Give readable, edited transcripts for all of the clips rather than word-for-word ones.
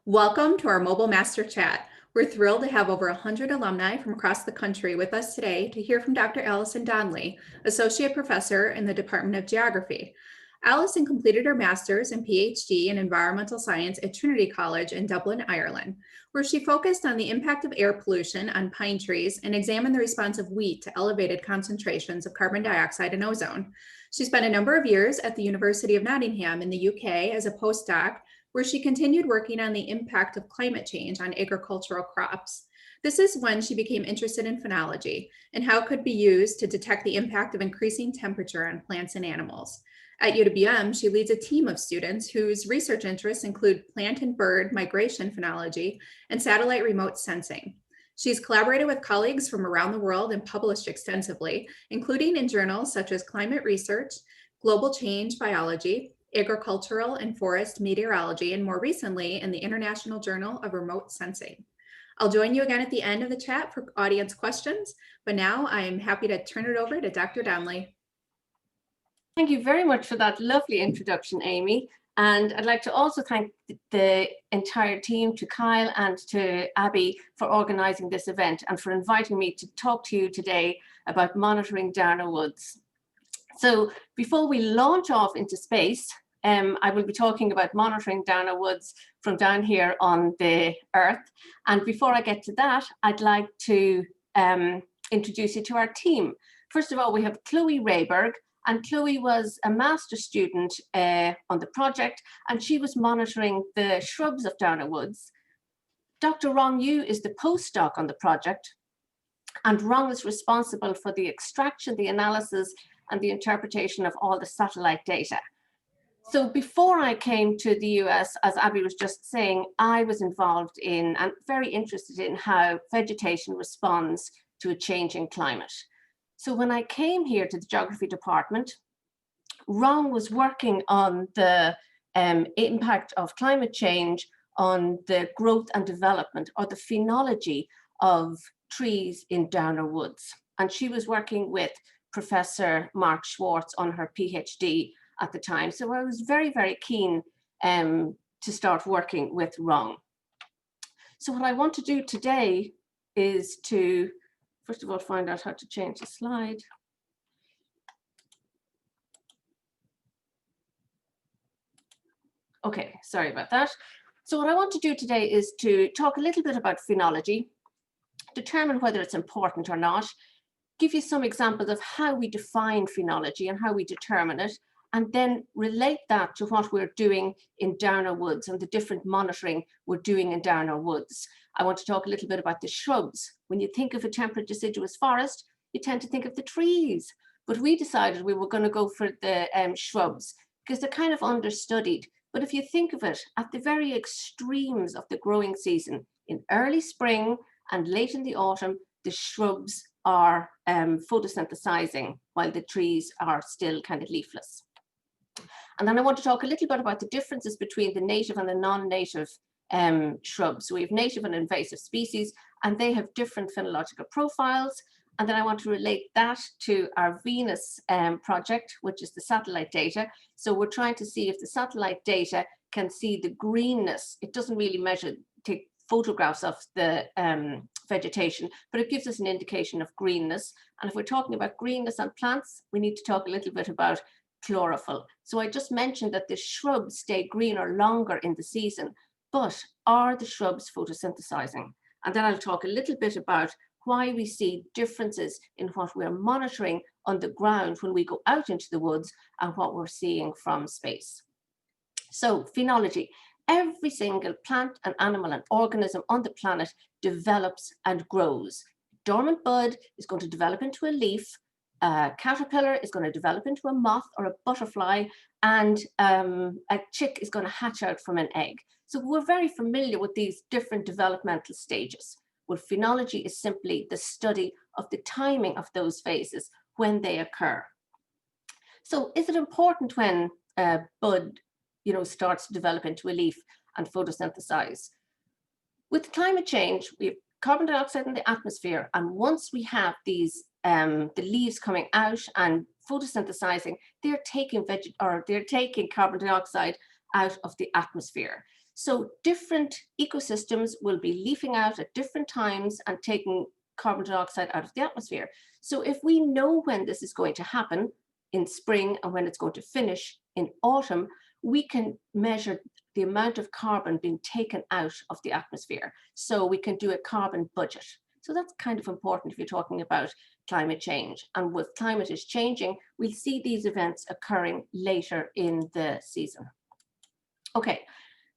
Welcome to our Mobile Master Chat. We're thrilled to have over 100 alumni from across the country with us today to hear from Dr. Alison Donnelly, Associate Professor in the Department of Geography. Alison completed her master's and PhD in Environmental Science at Trinity College in Dublin, Ireland, where she focused on the impact of air pollution on pine trees and examined the response of wheat to elevated concentrations of carbon dioxide and ozone. She spent a number of years at the University of Nottingham in the UK as a postdoc, where she continued working on the impact of climate change on agricultural crops. This is when she became interested in phenology and how it could be used to detect the impact of increasing temperature on plants and animals. At UWM, she leads a team of students whose research interests include plant and bird migration phenology and satellite remote sensing. She's collaborated with colleagues from around the world and published extensively, including in journals such as Climate Research, Global Change Biology, Agricultural and Forest Meteorology, and more recently in the International Journal of Remote Sensing. I'll join you again at the end of the chat for audience questions, but now I am happy to turn it over to Dr. Donnelly. Thank you very much for that lovely introduction, Amy. And I'd like to also thank the entire team, to Kyle and to Abby, for organizing this event and for inviting me to talk to you today about monitoring Downer Woods. So before we launch off into space, I will be talking about monitoring Downer Woods from down here on the Earth. And before I get to that, I'd like to introduce you to our team. First of all, we have Chloe Rayberg, and Chloe was a master's student on the project, and she was monitoring the shrubs of Downer Woods. Dr. Rong Yu is the postdoc on the project, and Rong is responsible for the extraction, the analysis, and the interpretation of all the satellite data. So before I came to the US, as Abby was just saying, I was involved in and very interested in how vegetation responds to a changing climate. So when I came here to the geography department, Rong was working on the impact of climate change on the growth and development, or the phenology of trees in Downer Woods. And she was working with Professor Mark Schwartz on her PhD at the time. So I was very, very keen to start working with Rong. So what I want to do today is to, first of all, find out how to change the slide. Okay, sorry about that. So what I want to do today is to talk a little bit about phenology, determine whether it's important or not, give you some examples of how we define phenology and how we determine it, and then relate that to what we're doing in Downer Woods and the different monitoring we're doing in Downer Woods. I want to talk a little bit about the shrubs. When you think of a temperate deciduous forest, you tend to think of the trees, but we decided we were going to go for the shrubs because they're kind of understudied. But if you think of it, at the very extremes of the growing season, in early spring and late in the autumn, the shrubs are photosynthesizing while the trees are still kind of leafless. And then I want to talk a little bit about the differences between the native and the non-native shrubs. So we have native and invasive species, and they have different phenological profiles. And then I want to relate that to our VENUS project, which is the satellite data. So we're trying to see if the satellite data can see the greenness. It doesn't really take photographs of the vegetation, but it gives us an indication of greenness. And if we're talking about greenness on plants, we need to talk a little bit about chlorophyll. So I just mentioned that the shrubs stay greener longer in the season, but are the shrubs photosynthesizing? And then I'll talk a little bit about why we see differences in what we're monitoring on the ground when we go out into the woods and what we're seeing from space. So phenology. Every single plant and animal and organism on the planet develops and grows. Dormant bud is going to develop into a leaf. A caterpillar is going to develop into a moth or a butterfly, and a chick is going to hatch out from an egg. So we're very familiar with these different developmental stages. Well, phenology is simply the study of the timing of those phases when they occur. So is it important when a bud starts to develop into a leaf and photosynthesize? With climate change, we have carbon dioxide in the atmosphere, and once we have these the leaves coming out and photosynthesizing, they're taking carbon dioxide out of the atmosphere. So different ecosystems will be leafing out at different times and taking carbon dioxide out of the atmosphere. So if we know when this is going to happen in spring and when it's going to finish in autumn, we can measure the amount of carbon being taken out of the atmosphere. So we can do a carbon budget. So that's kind of important if you're talking about climate change. And with climate is changing, we'll see these events occurring later in the season. Okay,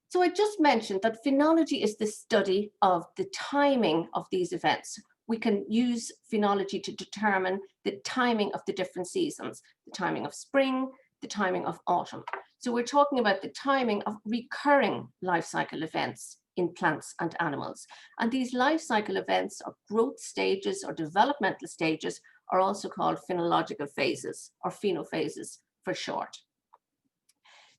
so I just mentioned that phenology is the study of the timing of these events. We can use phenology to determine the timing of the different seasons, the timing of spring, the timing of autumn. So we're talking about the timing of recurring life cycle events in plants and animals. And these life cycle events or growth stages or developmental stages are also called phenological phases or phenophases for short.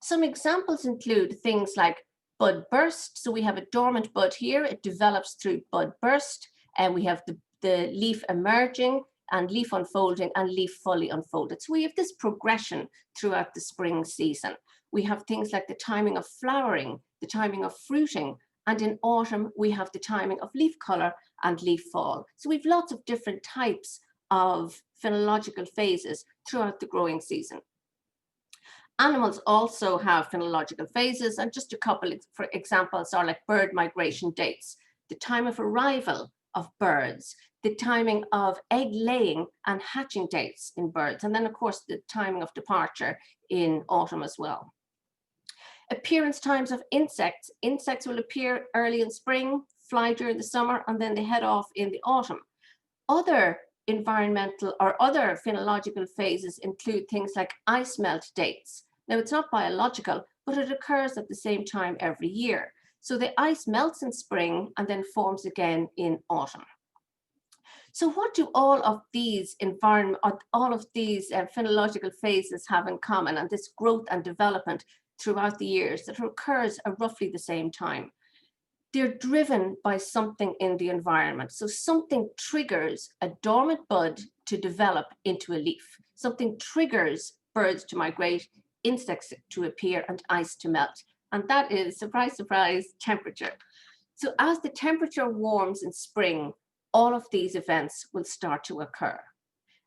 Some examples include things like bud burst. So we have a dormant bud here, it develops through bud burst, and we have the leaf emerging and leaf unfolding and leaf fully unfolded. So we have this progression throughout the spring season. We have things like the timing of flowering, the timing of fruiting, and in autumn, we have the timing of leaf color and leaf fall. So we've lots of different types of phenological phases throughout the growing season. Animals also have phenological phases, and just a couple for examples are like bird migration dates, the time of arrival of birds, the timing of egg laying and hatching dates in birds, and then of course the timing of departure in autumn as well. Appearance times of insects. Insects will appear early in spring, fly during the summer, and then they head off in the autumn. Other environmental or other phenological phases include things like ice melt dates. Now it's not biological, but it occurs at the same time every year. So the ice melts in spring and then forms again in autumn. So what do all of these phenological phases have in common, and this growth and development throughout the years that occurs at roughly the same time? They're driven by something in the environment. So something triggers a dormant bud to develop into a leaf. Something triggers birds to migrate, insects to appear, and ice to melt. And that is, surprise, surprise, temperature. So as the temperature warms in spring, all of these events will start to occur.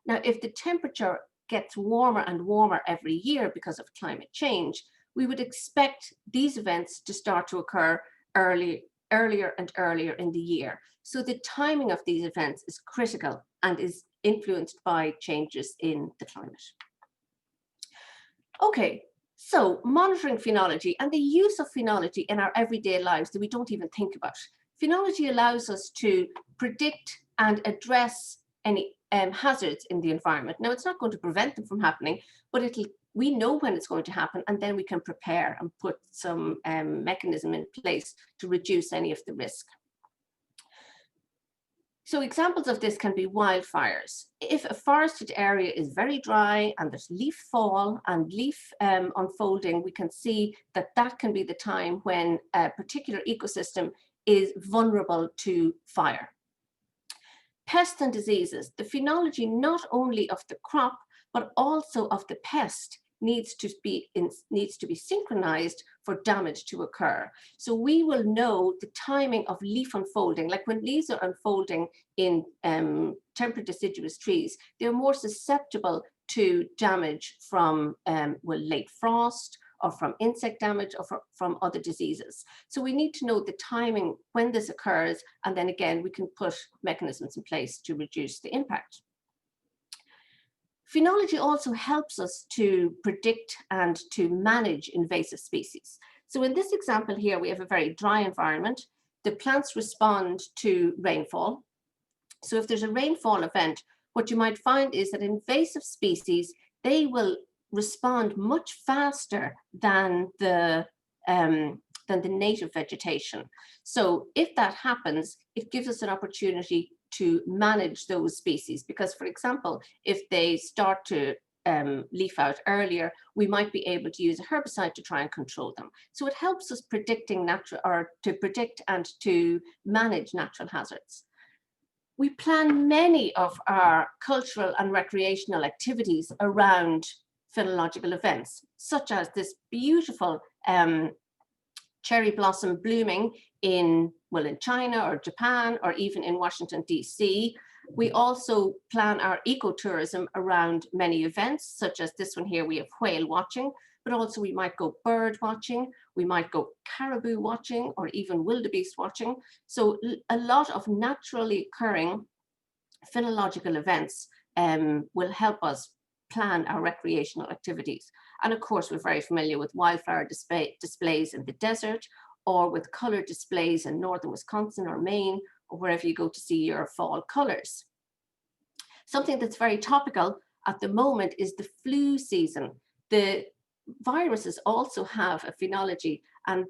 Now, if the temperature gets warmer and warmer every year because of climate change, we would expect these events to start to occur earlier and earlier in the year. So the timing of these events is critical and is influenced by changes in the climate. Okay, so monitoring phenology and the use of phenology in our everyday lives that we don't even think about. Phenology allows us to predict and address any hazards in the environment. Now, it's not going to prevent them from happening, but we know when it's going to happen, and then we can prepare and put some mechanism in place to reduce any of the risk. So examples of this can be wildfires. If a forested area is very dry and there's leaf fall and leaf unfolding, we can see that that can be the time when a particular ecosystem is vulnerable to fire. Pests and diseases. The phenology not only of the crop, but also of the pest needs to be synchronized for damage to occur. So we will know the timing of leaf unfolding, like when leaves are unfolding in temperate deciduous trees, they're more susceptible to damage from late frost, or from insect damage, or from other diseases. So we need to know the timing when this occurs, and then again, we can put mechanisms in place to reduce the impact. Phenology also helps us to predict and to manage invasive species. So in this example here, we have a very dry environment. The plants respond to rainfall. So if there's a rainfall event, what you might find is that invasive species, they will respond much faster than the native vegetation. So if that happens, it gives us an opportunity to manage those species, because, for example, if they start to leaf out earlier, we might be able to use a herbicide to try and control them. So it helps us predict and to manage natural hazards. We plan many of our cultural and recreational activities around phenological events, such as this beautiful cherry blossom blooming in China or Japan, or even in Washington, DC. We also plan our ecotourism around many events, such as this one here, we have whale watching, but also we might go bird watching, we might go caribou watching, or even wildebeest watching. So a lot of naturally occurring phenological events will help us plan our recreational activities. And of course, we're very familiar with wildflower displays in the desert, or with color displays in northern Wisconsin or Maine, or wherever you go to see your fall colors. Something that's very topical at the moment is the flu season. The viruses also have a phenology, and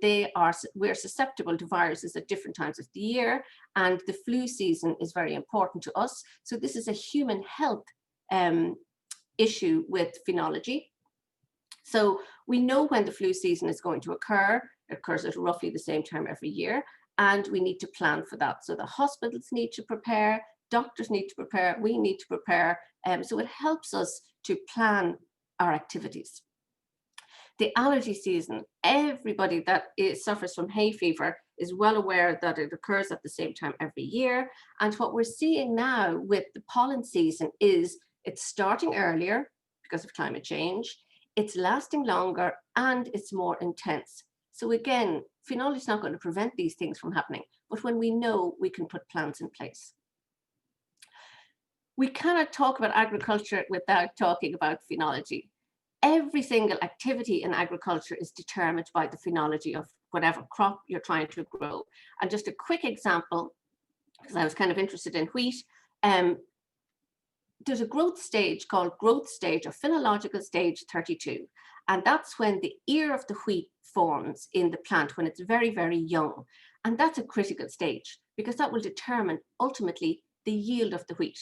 we're susceptible to viruses at different times of the year, and the flu season is very important to us. So this is a human health issue with phenology. So we know when the flu season is going to occur. It occurs at roughly the same time every year, and we need to plan for that. So the hospitals need to prepare, doctors need to prepare, we need to prepare. So it helps us to plan our activities. The allergy season, everybody that suffers from hay fever is well aware that it occurs at the same time every year. And what we're seeing now with the pollen season is it's starting earlier because of climate change, it's lasting longer, and it's more intense. So again, phenology is not going to prevent these things from happening, but when we know, we can put plans in place. We cannot talk about agriculture without talking about phenology. Every single activity in agriculture is determined by the phenology of whatever crop you're trying to grow. And just a quick example, because I was kind of interested in wheat, there's a growth stage called growth stage or phenological stage 32. And that's when the ear of the wheat forms in the plant when it's very, very young. And that's a critical stage because that will determine ultimately the yield of the wheat.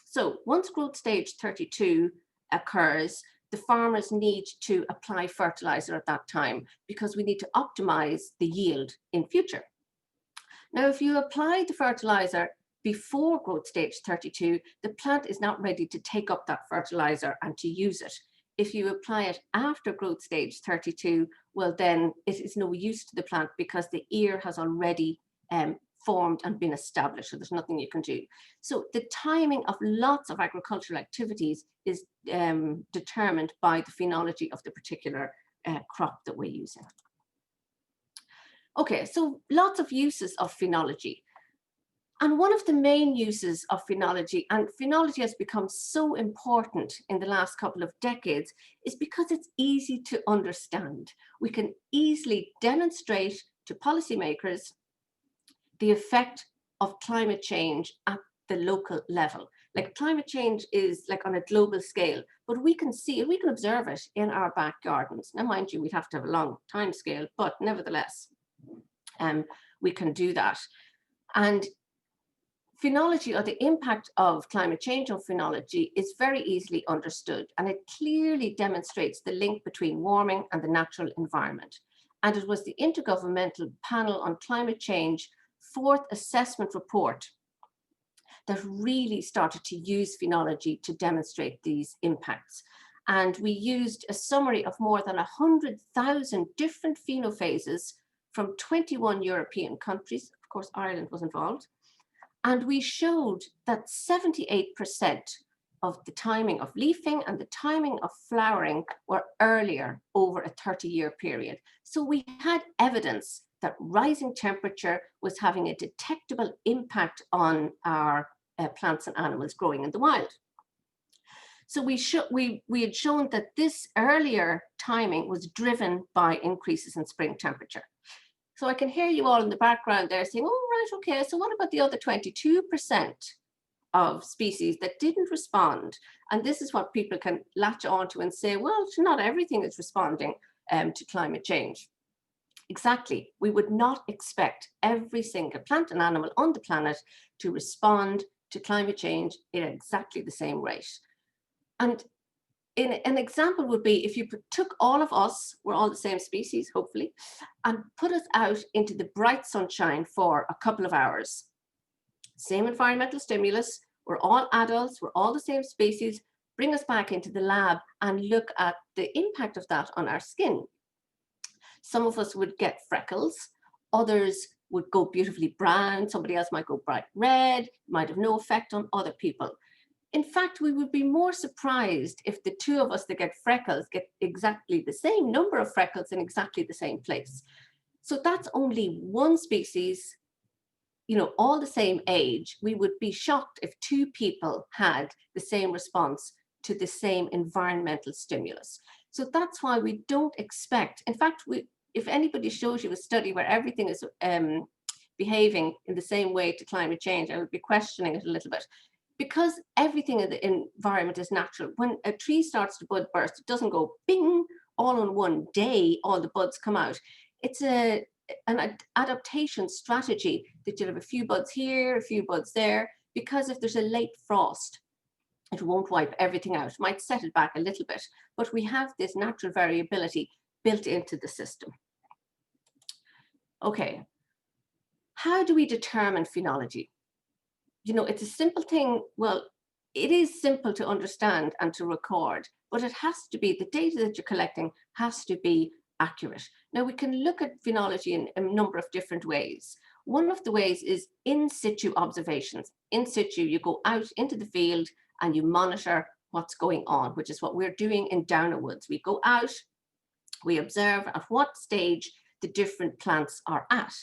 So once growth stage 32 occurs, the farmers need to apply fertilizer at that time because we need to optimize the yield in future. Now, if you apply the fertilizer before growth stage 32, the plant is not ready to take up that fertilizer and to use it. If you apply it after growth stage 32, well, then it is no use to the plant because the ear has already formed and been established, so there's nothing you can do. So the timing of lots of agricultural activities is determined by the phenology of the particular crop that we're using. Okay, so lots of uses of phenology. And one of the main uses of phenology, and phenology has become so important in the last couple of decades, is because it's easy to understand. We can easily demonstrate to policymakers the effect of climate change at the local level. Like climate change is like on a global scale, but we can see it, we can observe it in our back gardens. Now, mind you, we'd have to have a long time scale, but nevertheless, we can do that. And phenology, or the impact of climate change on phenology, is very easily understood, and it clearly demonstrates the link between warming and the natural environment. And it was the Intergovernmental Panel on Climate Change fourth assessment report that really started to use phenology to demonstrate these impacts. And we used a summary of more than 100,000 different phenophases from 21 European countries. Of course, Ireland was involved. And we showed that 78% of the timing of leafing and the timing of flowering were earlier over a 30-year period. So we had evidence that rising temperature was having a detectable impact on our plants and animals growing in the wild. So we had shown that this earlier timing was driven by increases in spring temperature. So I can hear you all in the background there saying, oh, right, okay, so what about the other 22% of species that didn't respond? And this is what people can latch onto and say, well, not everything is responding to climate change. Exactly, we would not expect every single plant and animal on the planet to respond to climate change in exactly the same rate. And an example would be if you took all of us, we're all the same species, hopefully, and put us out into the bright sunshine for a couple of hours. Same environmental stimulus, we're all adults, we're all the same species, bring us back into the lab and look at the impact of that on our skin. Some of us would get freckles, others would go beautifully brown, somebody else might go bright red, might have no effect on other people. In fact, we would be more surprised if the two of us that get freckles get exactly the same number of freckles in exactly the same place. So that's only one species, you know, all the same age. We would be shocked if two people had the same response to the same environmental stimulus. So that's why we don't expect, in fact, if anybody shows you a study where everything is behaving in the same way to climate change, I would be questioning it a little bit. Because everything in the environment is natural, when a tree starts to bud burst, it doesn't go bing, all in one day, all the buds come out. It's an adaptation strategy that you'll have a few buds here, a few buds there, because if there's a late frost, it won't wipe everything out. It might set it back a little bit, but we have this natural variability built into the system. Okay, how do we determine phenology? You know, it's a simple thing. Well, it is simple to understand and to record, but it has to be, the data that you're collecting has to be accurate. Now, we can look at phenology in a number of different ways. One of the ways is in situ observations. In situ, you go out into the field and you monitor what's going on, which is what we're doing in Downer Woods. We go out, we observe at what stage the different plants are at.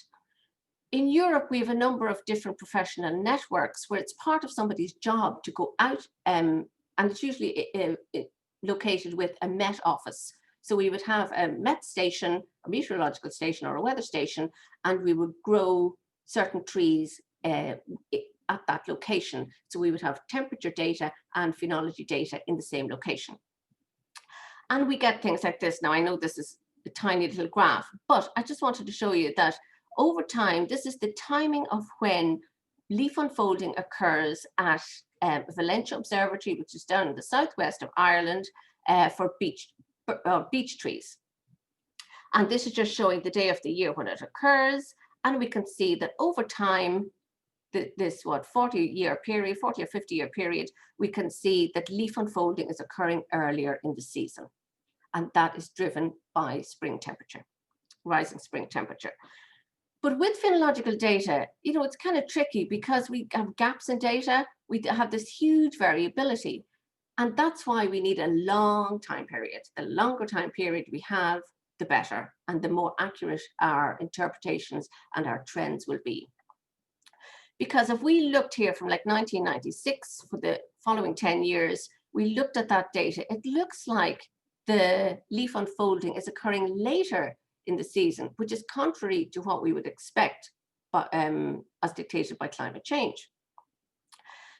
In Europe, we have a number of different professional networks where it's part of somebody's job to go out, and it's usually located with a Met office. So we would have a Met station, a meteorological station or a weather station, and we would grow certain trees at that location. So we would have temperature data and phenology data in the same location. And we get things like this. Now, I know this is a tiny little graph, but I just wanted to show you that over time, this is the timing of when leaf unfolding occurs at Valentia Observatory, which is down in the southwest of Ireland, for beech trees. And this is just showing the day of the year when it occurs. And we can see that over time, this 40-year period, 40 or 50-year period, we can see that leaf unfolding is occurring earlier in the season. And that is driven by spring temperature, rising spring temperature. But with phenological data, you know, it's kind of tricky because we have gaps in data. We have this huge variability. And that's why we need a long time period. The longer time period we have, the better, and the more accurate our interpretations and our trends will be. Because if we looked here from like 1996 for the following 10 years, we looked at that data, it looks like the leaf unfolding is occurring later in the season, which is contrary to what we would expect, but as dictated by climate change.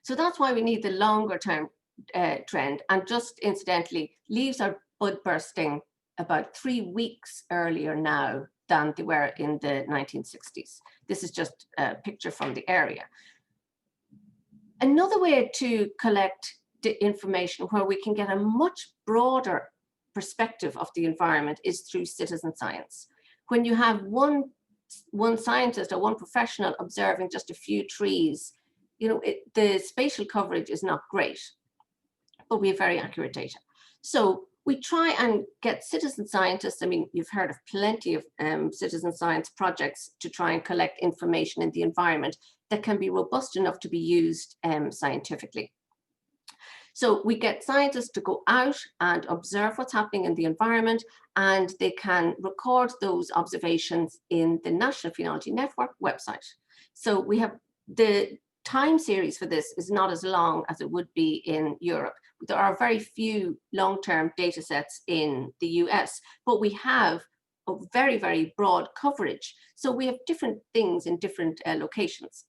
So that's why we need the longer term trend. And just incidentally, leaves are bud bursting about 3 weeks earlier now than they were in the 1960s. This is just a picture from the area. Another way to collect the information where we can get a much broader perspective of the environment is through citizen science. When you have one scientist or one professional observing just a few trees, you know, the spatial coverage is not great, but we have very accurate data. So we try and get citizen scientists. I mean, you've heard of plenty of citizen science projects to try and collect information in the environment that can be robust enough to be used scientifically. So we get scientists to go out and observe what's happening in the environment, and they can record those observations in the National Phenology Network website. So we have the time series for this is not as long as it would be in Europe. There are very few long-term data sets in the US, but we have a very, very broad coverage. So we have different things in different locations.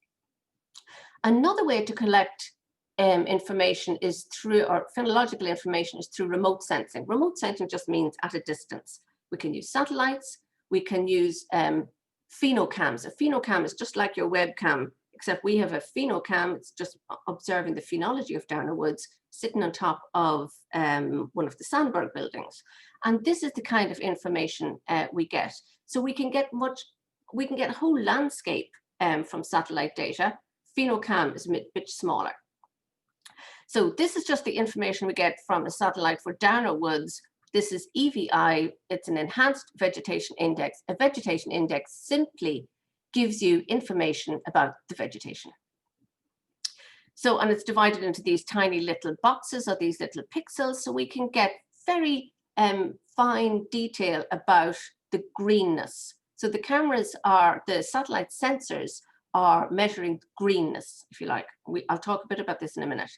Another way to collect information is through, or phenological information is through remote sensing. Remote sensing just means at a distance. We can use satellites, we can use phenocams. A phenocam is just like your webcam, except we have a phenocam. It's just observing the phenology of Downer Woods sitting on top of one of the Sandberg buildings. And this is the kind of information we get. So we can get a whole landscape from satellite data. Phenocam is a bit smaller. So this is just the information we get from a satellite for Downer Woods This is EVI, it's an enhanced vegetation index. A vegetation index simply gives you information about the vegetation. So, and it's divided into these tiny little boxes or these little pixels, so we can get very fine detail about the greenness. So the cameras are, the satellite sensors are measuring greenness, if you like. I'll talk a bit about this in a minute.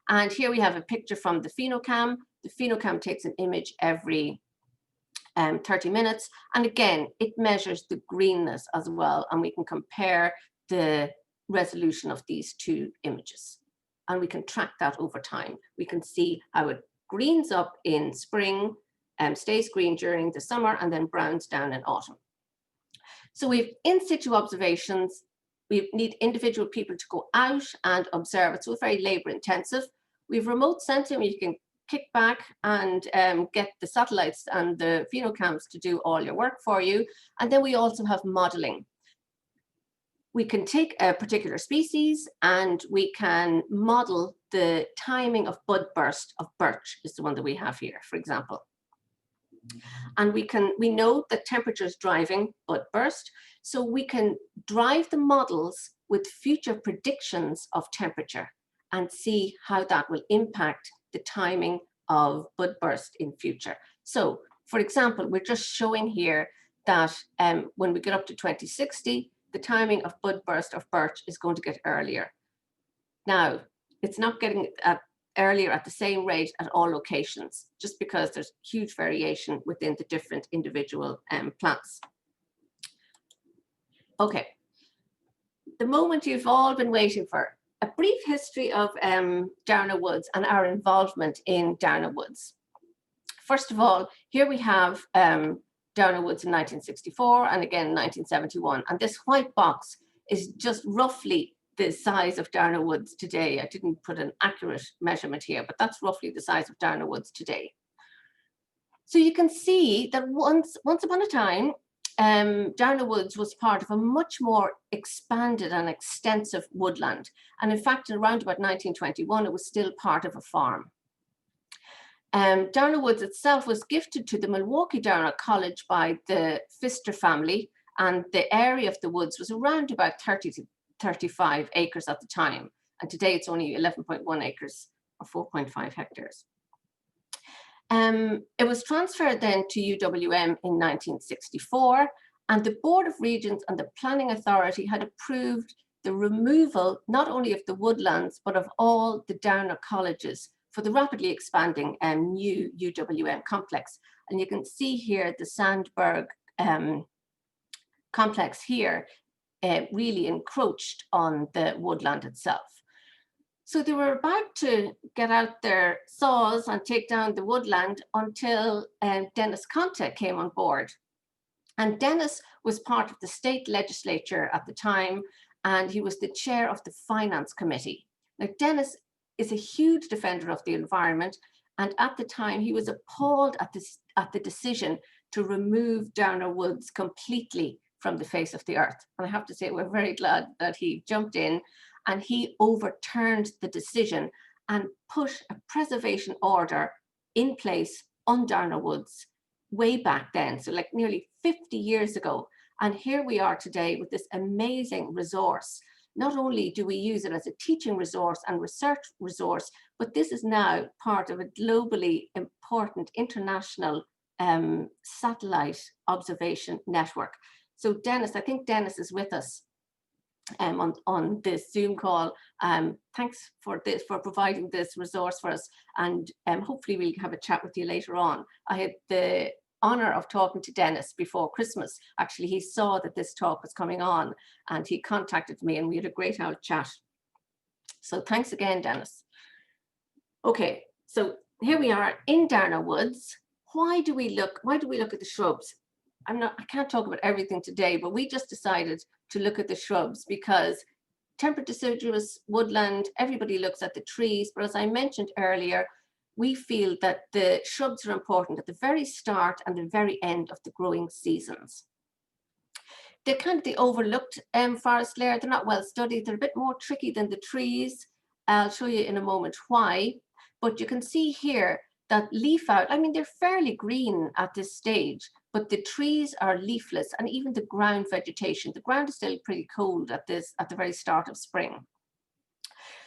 And here we have a picture from the PHENOCAM. The PHENOCAM takes an image every 30 minutes. And again, it measures the greenness as well. And we can compare the resolution of these two images. And we can track that over time. We can see how it greens up in spring, stays green during the summer, and then browns down in autumn. So we've in situ observations. We need individual people to go out and observe it. So it's very labor intensive. We've remote sensing, you can kick back and get the satellites and the PHENOCAMs to do all your work for you. And then we also have modeling. We can take a particular species and we can model the timing of bud burst of birch, is the one that we have here, for example. And we know that temperature is driving bud burst, so we can drive the models with future predictions of temperature and see how that will impact the timing of bud burst in future. So, for example, we're just showing here that when we get up to 2060, the timing of bud burst of birch is going to get earlier. Now, it's not getting earlier at the same rate at all locations, just because there's huge variation within the different individual plants. Okay, the moment you've all been waiting for, a brief history of Darna Woods and our involvement in Darna Woods. First of all, here we have Darna Woods in 1964 and again in 1971, and this white box is just roughly the size of Darna Woods today. I didn't put an accurate measurement here, but that's roughly the size of Darna Woods today. So you can see that once upon a time, Darna Woods was part of a much more expanded and extensive woodland. And in fact, around about 1921, it was still part of a farm. Darna Woods itself was gifted to the MILWAUKEE Darna College by the Pfister family, and the area of the woods was around about 30 to 35 acres at the time, and today it's only 11.1 acres or 4.5 hectares. It was transferred then to UWM in 1964, and the Board of Regents and the Planning Authority had approved the removal not only of the woodlands but of all the Darna colleges for the rapidly expanding new UWM complex. And you can see here the Sandberg complex here really encroached on the woodland itself. So they were about to get out their saws and take down the woodland until Dennis Conte came on board. And Dennis was part of the state legislature at the time, and he was the chair of the finance committee. Now, Dennis is a huge defender of the environment, and at the time he was appalled at the decision to remove Darna Woods completely from the face of the earth. And I have to say, we're very glad that he jumped in and he overturned the decision and put a preservation order in place on Darna Woods way back then, so like nearly 50 years ago. And here we are today with this amazing resource. Not only do we use it as a teaching resource and research resource, but this is now part of a globally important international satellite observation network. So Dennis, I think Dennis is with us on this Zoom call. Thanks for providing this resource for us, and hopefully we'll have a chat with you later on. I had the honor of talking to Dennis before Christmas. Actually, he saw that this talk was coming on and he contacted me and we had a great old chat. So thanks again, Dennis. Okay, so here we are in Darna Woods. Why do we look at the shrubs? I can't talk about everything today, but we just decided to look at the shrubs because temperate deciduous woodland, everybody looks at the trees, but as I mentioned earlier, we feel that the shrubs are important at the very start and the very end of the growing seasons. They're kind of the overlooked forest layer. They're not well studied. They're a bit more tricky than the trees. I'll show you in a moment why. But you can see here that leaf out. I mean, they're fairly green at this stage, but the trees are leafless, and even the ground vegetation. The ground is still pretty cold at the very start of spring.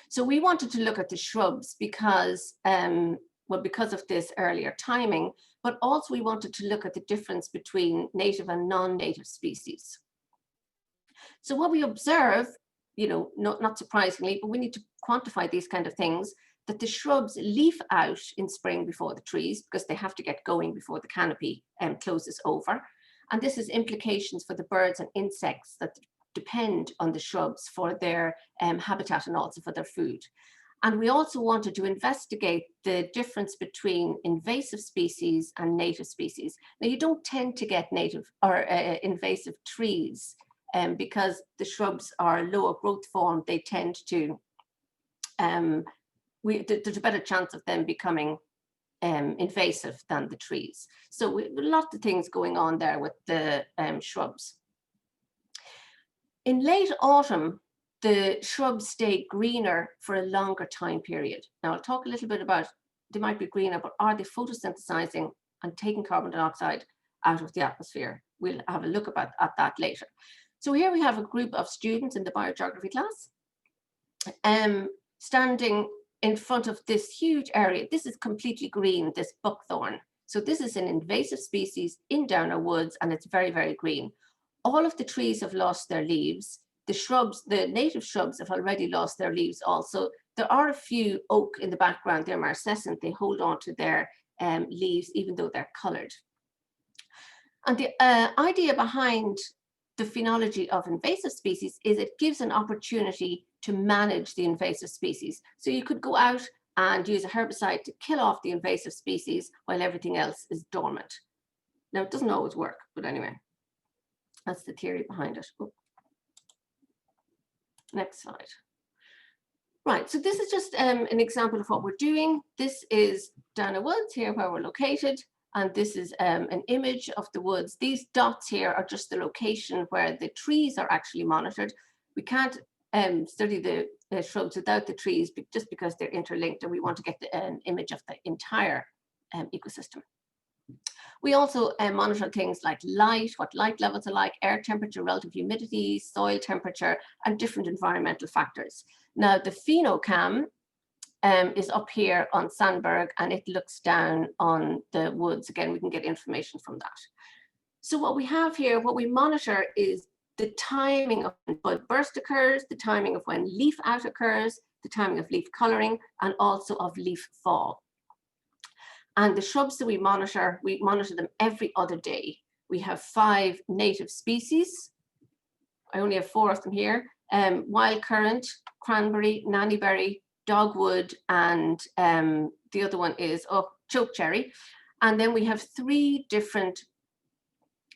So we wanted to look at the shrubs because, well, because of this earlier timing, but also we wanted to look at the difference between native and non-native species. So what we observe, you know, not surprisingly, but we need to quantify these kind of things, that the shrubs leaf out in spring before the trees because they have to get going before the canopy closes over. And this has implications for the birds and insects that depend on the shrubs for their habitat and also for their food. And we also wanted to investigate the difference between invasive species and native species. Now, you don't tend to get native or invasive trees because the shrubs are lower growth form. They tend to, there's a better chance of them becoming invasive than the trees. So a lot of things going on there with the shrubs. In late autumn, the shrubs stay greener for a longer time period. Now I'll talk a little bit about, they might be greener, but are they photosynthesizing and taking carbon dioxide out of the atmosphere? We'll have a look at that later. So here we have a group of students in the biogeography class standing in front of this huge area. This is completely green, this buckthorn. So this is an invasive species in Downer Woods, and it's very, very green. All of the trees have lost their leaves. The shrubs, the native shrubs have already lost their leaves also. There are a few oak in the background, they're marcescent, they hold on to their leaves even though they're colored. And the idea behind the phenology of invasive species is it gives an opportunity to manage the invasive species. So you could go out and use a herbicide to kill off the invasive species while everything else is dormant. Now, it doesn't always work, but anyway, that's the theory behind it. Oh. Next slide. Right, so this is just an example of what we're doing. This is Downer Woods here where we're located, and this is an image of the woods. These dots here are just the location where the trees are actually monitored. We can't study the shrubs without the trees just because they're interlinked, and we want to get an image of the entire ecosystem. We also monitor things like light, what light levels are like, air temperature, relative humidity, soil temperature, and different environmental factors. Now, the phenocam is up here on Sandberg, and it looks down on the woods. Again, we can get information from that. So what we have here, what we monitor is the timing of when bud burst occurs, the timing of when leaf out occurs, the timing of leaf coloring, and also of leaf fall. And the shrubs that we monitor them every other day. We have 5 native species. I only have 4 of them here. Wild currant, cranberry, nannyberry, dogwood, and the other one is chokecherry. And then we have 3 different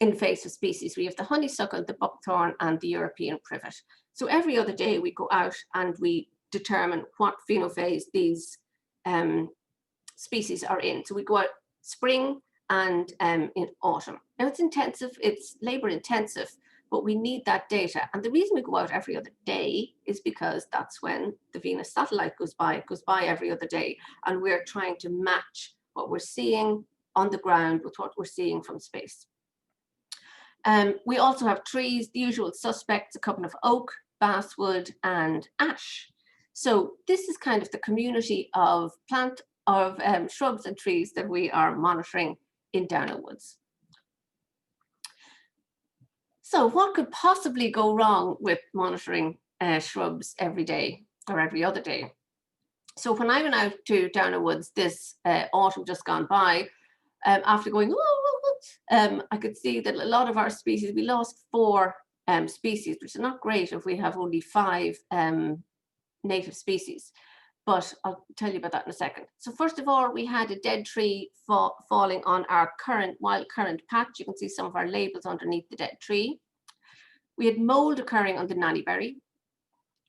invasive species. We have the honeysuckle, the buckthorn, and the European privet. So every other day we go out and we determine what phenophase these species are in. So we go out spring and in autumn. Now it's intensive, it's labor intensive, but we need that data. And the reason we go out every other day is because that's when the Venus satellite goes by. It goes by every other day. And we're trying to match what we're seeing on the ground with what we're seeing from space. We also have trees, the usual suspects, a couple of oak, basswood, and ash. So this is kind of the community of shrubs and trees that we are monitoring in Downer Woods. So what could possibly go wrong with monitoring shrubs every day or every other day? So when I went out to Downer Woods this autumn just gone by, after going, I could see that a lot of our species, we lost 4 species, which is not great if we have only 5 native species. But I'll tell you about that in a second. So first of all, we had a dead tree falling on our wild currant patch. You can see some of our labels underneath the dead tree. We had mold occurring on the nannyberry.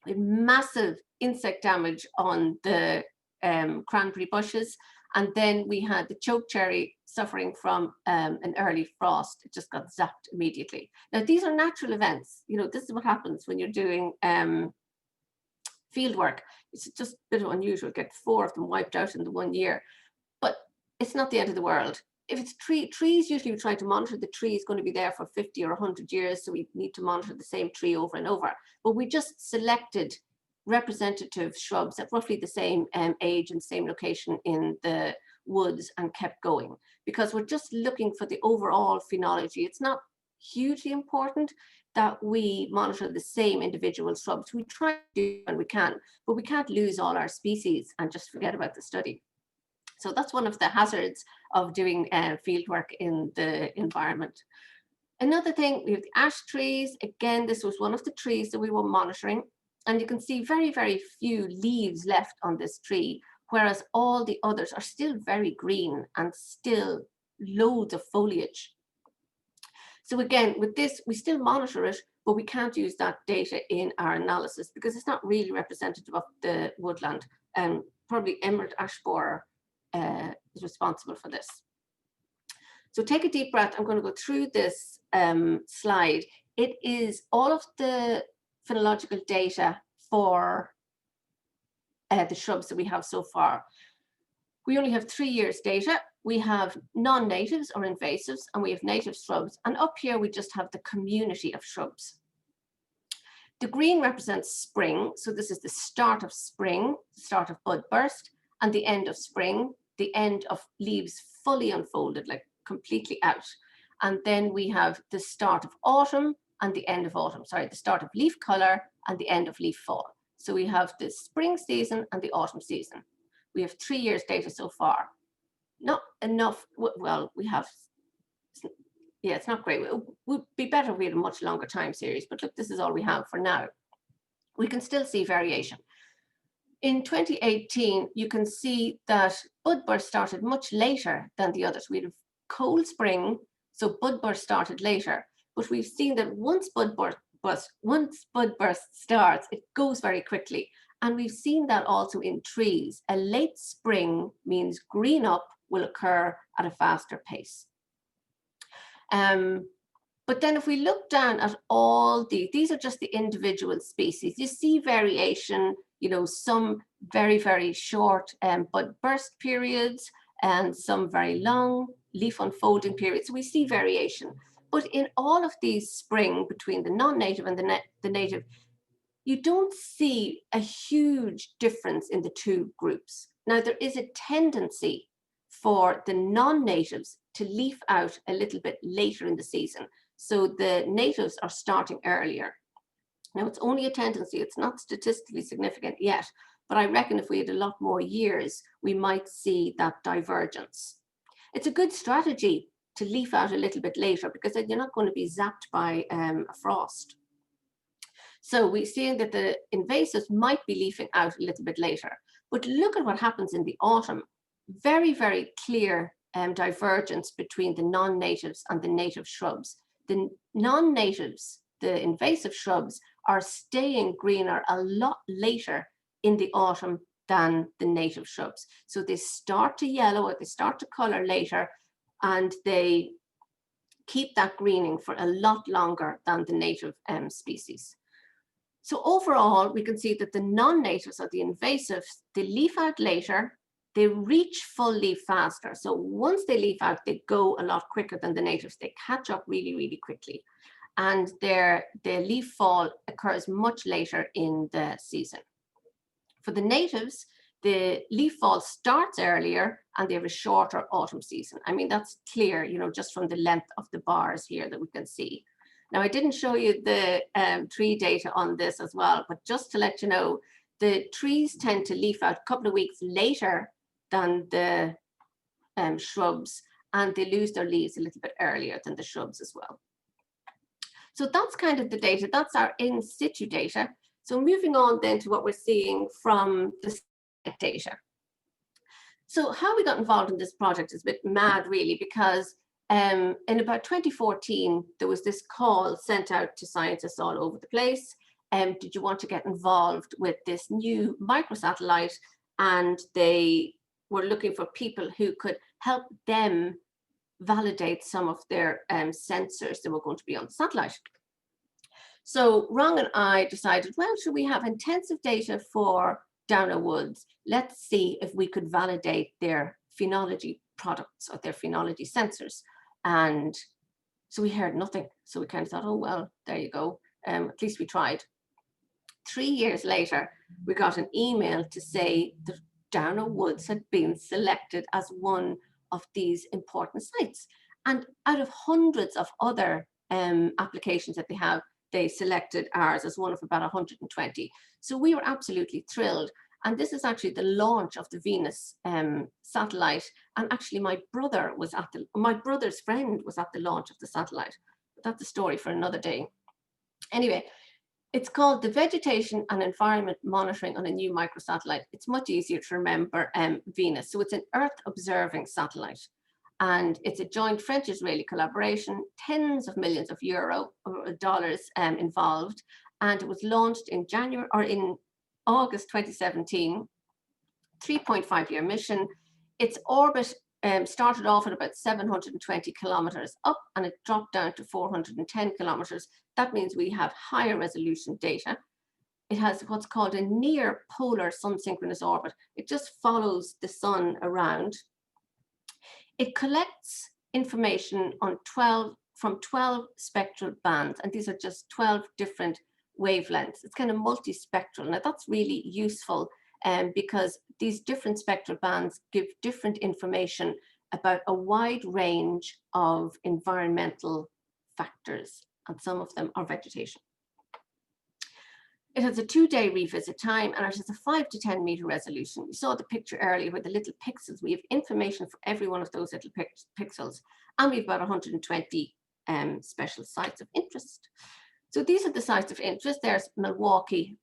We had massive insect damage on the cranberry bushes. And then we had the chokecherry suffering from an early frost. It just got zapped immediately. Now, these are natural events. You know, this is what happens when you're doing field work. It's just a bit unusual, get 4 of them wiped out in the 1 year. But it's not the end of the world. If it's trees, usually we try to monitor the tree is going to be there for 50 or 100 years, so we need to monitor the same tree over and over. But we just selected representative shrubs at roughly the same age and same location in the woods and kept going, because we're just looking for the overall phenology. It's not hugely important that we monitor the same individual shrubs. We try to do when we can, but we can't lose all our species and just forget about the study. So that's one of the hazards of doing field work in the environment. Another thing, we have the ash trees. Again, this was one of the trees that we were monitoring. And you can see very, very few leaves left on this tree, whereas all the others are still very green and still loads of foliage. So again, with this, we still monitor it, but we can't use that data in our analysis because it's not really representative of the woodland. Probably emerald ash borer is responsible for this. So take a deep breath. I'm going to go through this slide. It is all of the phenological data for the shrubs that we have so far. We only have 3 years data. We have non-natives or invasives, and we have native shrubs. And up here, we just have the community of shrubs. The green represents spring. So this is the start of spring, the start of bud burst, and the end of spring, the end of leaves fully unfolded, like completely out. And then we have the start of autumn and the end of autumn, sorry, the start of leaf color and the end of leaf fall. So we have the spring season and the autumn season. We have 3 years data so far. Not enough, well, we have, yeah, it's not great. It would be better if we had a much longer time series, but look, this is all we have for now. We can still see variation. In 2018, you can see that bud burst started much later than the others. We had a cold spring, so bud burst started later, but we've seen that once bud burst starts, it goes very quickly. And we've seen that also in trees. A late spring means green up will occur at a faster pace. But then if we look down at all these are just the individual species. You see variation, you know, some very, very short bud burst periods and some very long leaf unfolding periods. So we see variation. But in all of these spring between the non-native and the native, you don't see a huge difference in the two groups. Now, there is a tendency for the non-natives to leaf out a little bit later in the season. So the natives are starting earlier. Now, it's only a tendency. It's not statistically significant yet, but I reckon if we had a lot more years, we might see that divergence. It's a good strategy to leaf out a little bit later because then you're not going to be zapped by a frost. So we're seeing that the invasives might be leafing out a little bit later, but look at what happens in the autumn. Very, very clear divergence between the non-natives and the native shrubs. The non-natives, the invasive shrubs, are staying greener a lot later in the autumn than the native shrubs. So they start to yellow or they start to color later, and they keep that greening for a lot longer than the native species. So overall, we can see that the non-natives or the invasives, they leaf out later, they reach full leaf faster. So once they leaf out, they go a lot quicker than the natives. They catch up really, really quickly. And the leaf fall occurs much later in the season. For the natives, the leaf fall starts earlier and they have a shorter autumn season. I mean, that's clear, you know, just from the length of the bars here that we can see. Now, I didn't show you the tree data on this as well, but just to let you know, the trees tend to leaf out a couple of weeks later than the shrubs, and they lose their leaves a little bit earlier than the shrubs as well. So that's kind of the data. That's our in situ data. So moving on then to what we're seeing from the data. So how we got involved in this project is a bit mad, really, because in about 2014, there was this call sent out to scientists all over the place. Did you want to get involved with this new microsatellite? And they were looking for people who could help them validate some of their sensors that were going to be on the satellite. So Rong and I decided, well, should we have intensive data for Downer Woods? Let's see if we could validate their phenology products or their phenology sensors. And so we heard nothing. So we kind of thought, oh, well, there you go. At least we tried. 3 years later, we got an email to say that Downer Woods had been selected as one of these important sites. And out of hundreds of other applications that they have, they selected ours as one of about 120. So we were absolutely thrilled. And this is actually the launch of the VENUS satellite. And actually my brother's friend was at the launch of the satellite. But that's a story for another day. Anyway, it's called the Vegetation and Environment Monitoring on a New MicroSatellite. It's much easier to remember VENUS. So it's an Earth observing satellite. And it's a joint French-Israeli collaboration, tens of millions of euro or dollars involved. And it was launched in August 2017, 3.5-year mission. Its orbit started off at about 720 kilometers up, and it dropped down to 410 kilometers. That means we have higher resolution data. It has what's called a near polar sun synchronous orbit. It just follows the sun around. It collects information on from 12 spectral bands, and these are just 12 different wavelengths. It's kind of multispectral. Now that's really useful because these different spectral bands give different information about a wide range of environmental factors, and some of them are vegetation. It has a 2-day revisit time, and it has a 5 to 10 meter resolution. You saw the picture earlier with the little pixels. We have information for every one of those little pixels, and we've got 120 special sites of interest. So these are the sites of interest. There's MILWAUKEE,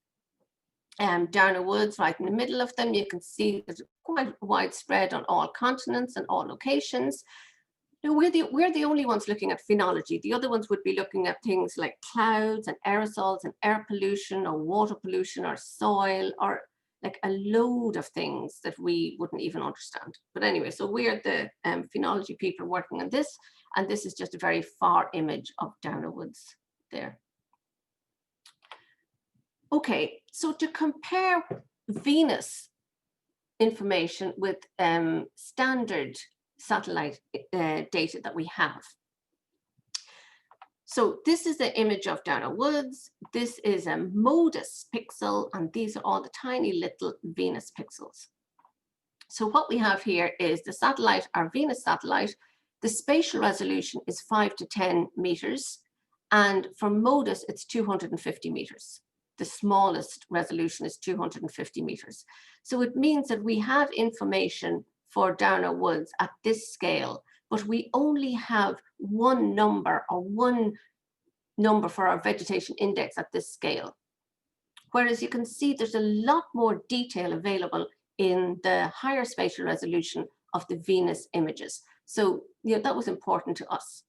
Downer Woods right in the middle of them. You can see there's quite widespread on all continents and all locations. Now, we're the only ones looking at phenology. The other ones would be looking at things like clouds and aerosols and air pollution or water pollution or soil or like a load of things that we wouldn't even understand. But anyway, so we're the phenology people working on this, and this is just a very far image of Downer Woods there. Okay, so to compare VENUS information with standard satellite data that we have. So this is the image of Downer Woods. This is a MODIS pixel, and these are all the tiny little VENUS pixels. So what we have here is the satellite, our VENUS satellite. The spatial resolution is 5 to 10 meters, and for MODIS, it's 250 meters. The smallest resolution is 250 meters. So it means that we have information for Downer Woods at this scale, but we only have one number for our vegetation index at this scale. Whereas you can see there's a lot more detail available in the higher spatial resolution of the VENUS images. So that was important to us.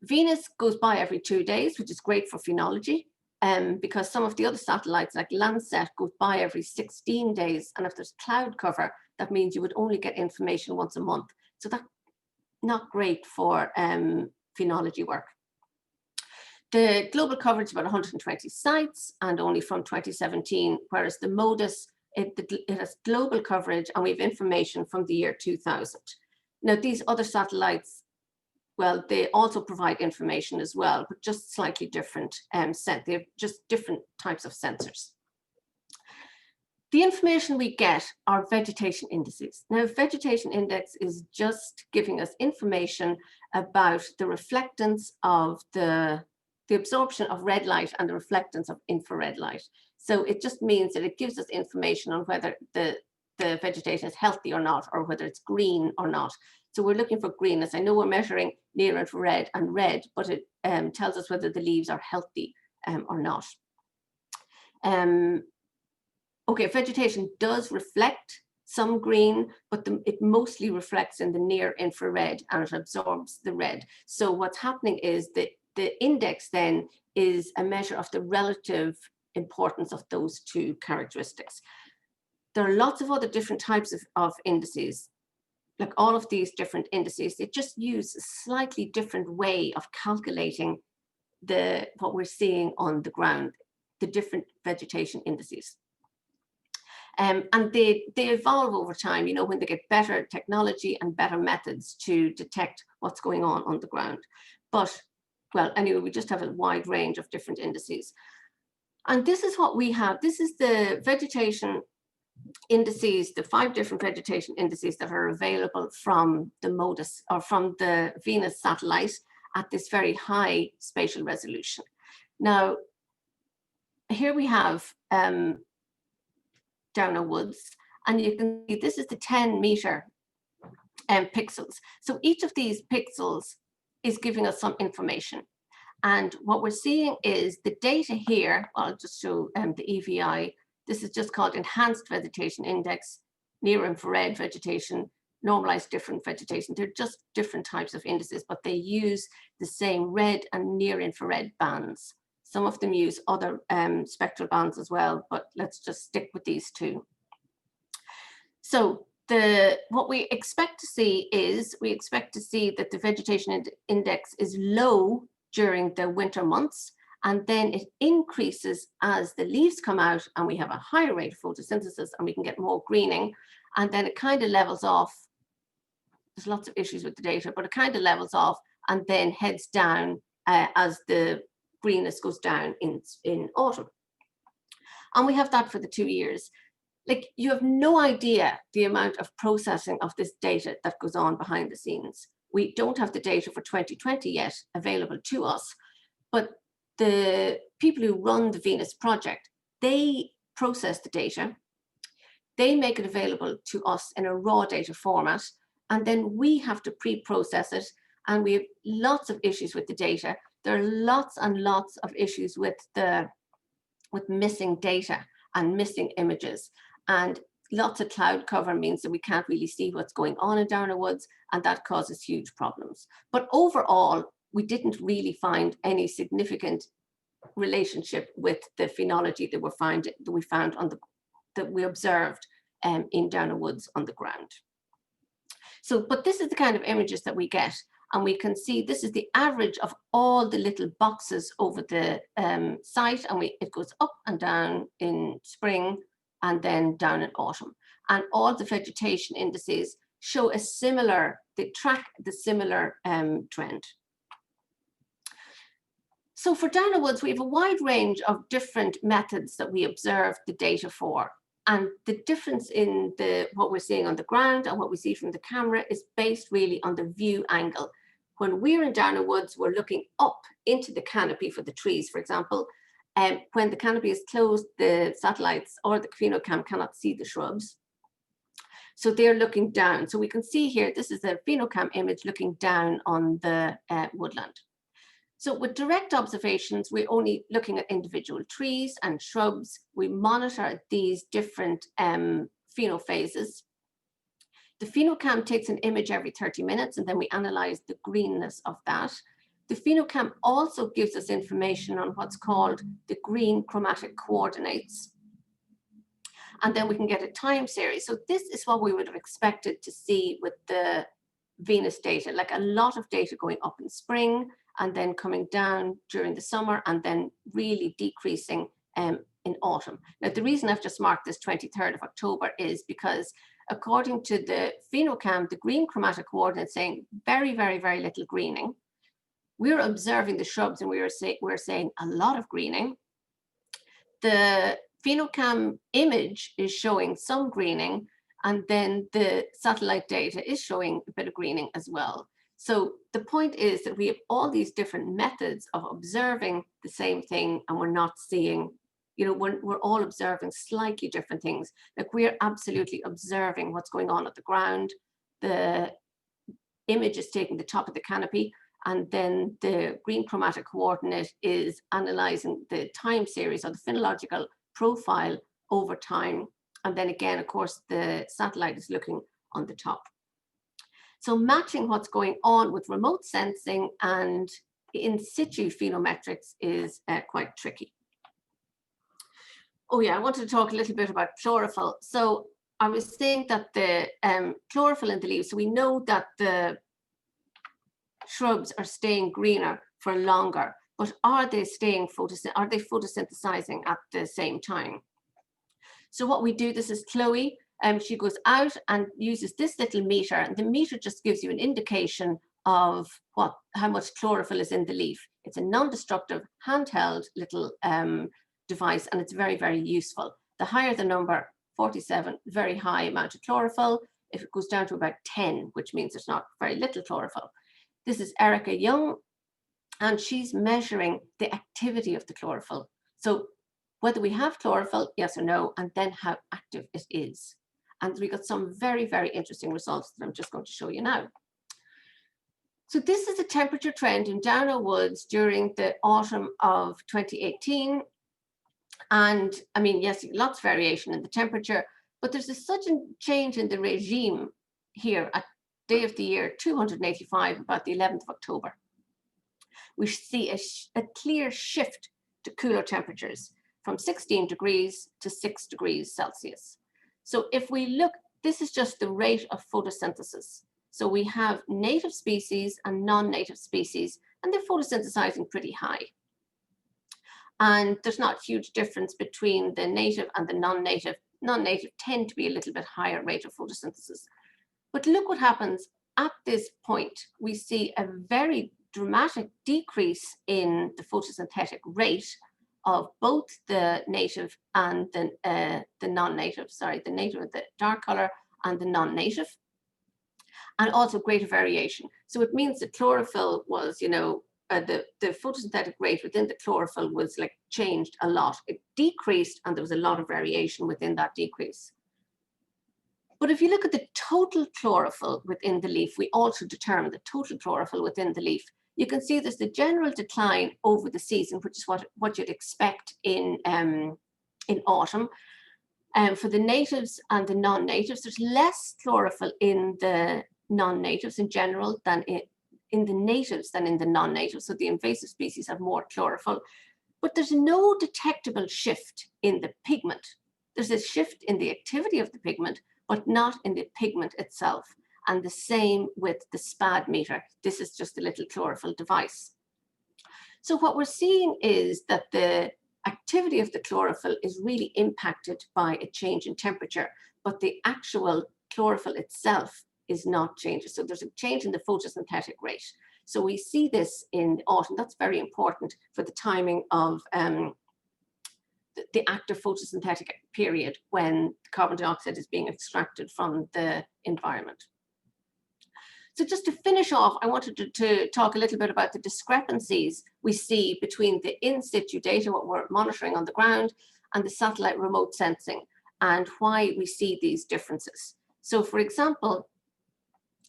VENUS goes by every 2 days, which is great for phenology. Because some of the other satellites like Landsat go by every 16 days. And if there's cloud cover, that means you would only get information once a month. So that's not great for phenology work. The global coverage is about 120 sites and only from 2017, whereas the MODIS, it has global coverage and we have information from the year 2000. Now these other satellites, well, they also provide information as well, but just slightly different they have just different types of sensors. The information we get are vegetation indices. Now, vegetation index is just giving us information about the reflectance of the absorption of red light and the reflectance of infrared light. So it just means that it gives us information on whether the vegetation is healthy or not, or whether it's green or not. So we're looking for greenness. I know we're measuring near infrared and red, but it tells us whether the leaves are healthy or not. Okay, vegetation does reflect some green, but it mostly reflects in the near infrared and it absorbs the red. So what's happening is that the index then is a measure of the relative importance of those two characteristics. There are lots of other different types of indices. Like all of these different indices, they just use a slightly different way of calculating what we're seeing on the ground, the different vegetation indices. And they evolve over time, you know, when they get better technology and better methods to detect what's going on the ground. But, well, anyway, we just have a wide range of different indices. And this is what we have. This is the vegetation indices, the 5 different vegetation indices that are available from the MODIS or from the VENUS satellite at this very high spatial resolution. Now, here we have Downer Woods, and you can see this is the 10-meter pixels. So each of these pixels is giving us some information. And what we're seeing is the data here. I'll just show the EVI. This is just called Enhanced Vegetation Index, Near Infrared Vegetation, Normalized Different Vegetation. They're just different types of indices, but they use the same red and near infrared bands. Some of them use other spectral bands as well, but let's just stick with these 2. So what we expect to see is, we expect to see that the vegetation index is low during the winter months, and then it increases as the leaves come out and we have a higher rate of photosynthesis and we can get more greening, and then it kind of levels off. There's lots of issues with the data, but it kind of levels off and then heads down as the greenness goes down in autumn. And we have that for the 2 years. Like, you have no idea the amount of processing of this data that goes on behind the scenes. We don't have the data for 2020 yet available to us, but the people who run the VENUS project, they process the data, they make it available to us in a raw data format, and then we have to pre-process it, and we have lots of issues with the data. There are lots and lots of issues with missing data and missing images, and lots of cloud cover means that we can't really see what's going on in Downer Woods, and that causes huge problems. But overall, we didn't really find any significant relationship with the phenology that we observed in Downer Woods on the ground. So, but this is the kind of images that we get, and we can see this is the average of all the little boxes over the site, and it goes up and down in spring and then down in autumn. And all the vegetation indices show a similar, they track the similar trend. So for Downer Woods, we have a wide range of different methods that we observe the data for. And the difference in what we're seeing on the ground and what we see from the camera is based really on the view angle. When we're in Downer Woods, we're looking up into the canopy for the trees, for example. When the canopy is closed, the satellites or the PHENOCAM cannot see the shrubs. So they're looking down. So we can see here, this is a PHENOCAM image looking down on the woodland. So with direct observations, we're only looking at individual trees and shrubs. We monitor these different phenophases. The PHENOCAM takes an image every 30 minutes, and then we analyze the greenness of that. The PHENOCAM also gives us information on what's called the green chromatic coordinates. And then we can get a time series. So this is what we would have expected to see with the VENUS data, like a lot of data going up in spring and then coming down during the summer and then really decreasing in autumn. Now, the reason I've just marked this 23rd of October is because according to the PHENOCAM, the green chromatic coordinates saying very, very, very little greening. We're observing the shrubs and we're saying a lot of greening. The PHENOCAM image is showing some greening, and then the satellite data is showing a bit of greening as well. So the point is that we have all these different methods of observing the same thing, and we're not seeing, you know, we're all observing slightly different things. Like, we're absolutely observing what's going on at the ground. The image is taking the top of the canopy, and then the green chromatic coordinate is analyzing the time series or the phenological profile over time. And then again, of course, the satellite is looking on the top. So matching what's going on with remote sensing and in situ phenometrics is quite tricky. Oh yeah, I wanted to talk a little bit about chlorophyll. So I was saying that the chlorophyll in the leaves, so we know that the shrubs are staying greener for longer, but are they staying photosynthesizing at the same time? So what we do, this is Chloe, she goes out and uses this little meter, and the meter just gives you an indication of how much chlorophyll is in the leaf. It's a non-destructive, handheld little device, and it's very, very useful. The higher the number, 47, very high amount of chlorophyll. If it goes down to about 10, which means there's not very little chlorophyll. This is Erica Young, and she's measuring the activity of the chlorophyll. So whether we have chlorophyll, yes or no, and then how active it is. And we got some very, very interesting results that I'm just going to show you now. So this is a temperature trend in Downlow Woods during the autumn of 2018. And I mean, yes, lots of variation in the temperature, but there's a sudden change in the regime here at day of the year 285, about the 11th of October. We see a clear shift to cooler temperatures from 16 degrees to 6 degrees Celsius. So if we look, this is just the rate of photosynthesis. So we have native species and non-native species, and they're photosynthesizing pretty high. And there's not a huge difference between the native and the non-native. Non-native tend to be a little bit higher rate of photosynthesis. But look what happens at this point. We see a very dramatic decrease in the photosynthetic rate of both the native and the non-native, sorry, the native with the dark color and the non-native, and also greater variation. So it means the chlorophyll was, you know, the photosynthetic rate within the chlorophyll was like changed a lot. It decreased, and there was a lot of variation within that decrease. But if you look at the total chlorophyll within the leaf, we also determine the total chlorophyll within the leaf. You can see there's the general decline over the season, which is what you'd expect in autumn. For the natives and the non-natives, there's less chlorophyll in the non-natives in general than in the natives than in the non-natives. So the invasive species have more chlorophyll, but there's no detectable shift in the pigment. There's a shift in the activity of the pigment, but not in the pigment itself. And the same with the SPAD meter. This is just a little chlorophyll device. So what we're seeing is that the activity of the chlorophyll is really impacted by a change in temperature, but the actual chlorophyll itself is not changing. So there's a change in the photosynthetic rate. So we see this in autumn. That's very important for the timing of the active photosynthetic period when carbon dioxide is being extracted from the environment. So just to finish off, I wanted to talk a little bit about the discrepancies we see between the in situ data, what we're monitoring on the ground, and the satellite remote sensing, and why we see these differences. So for example,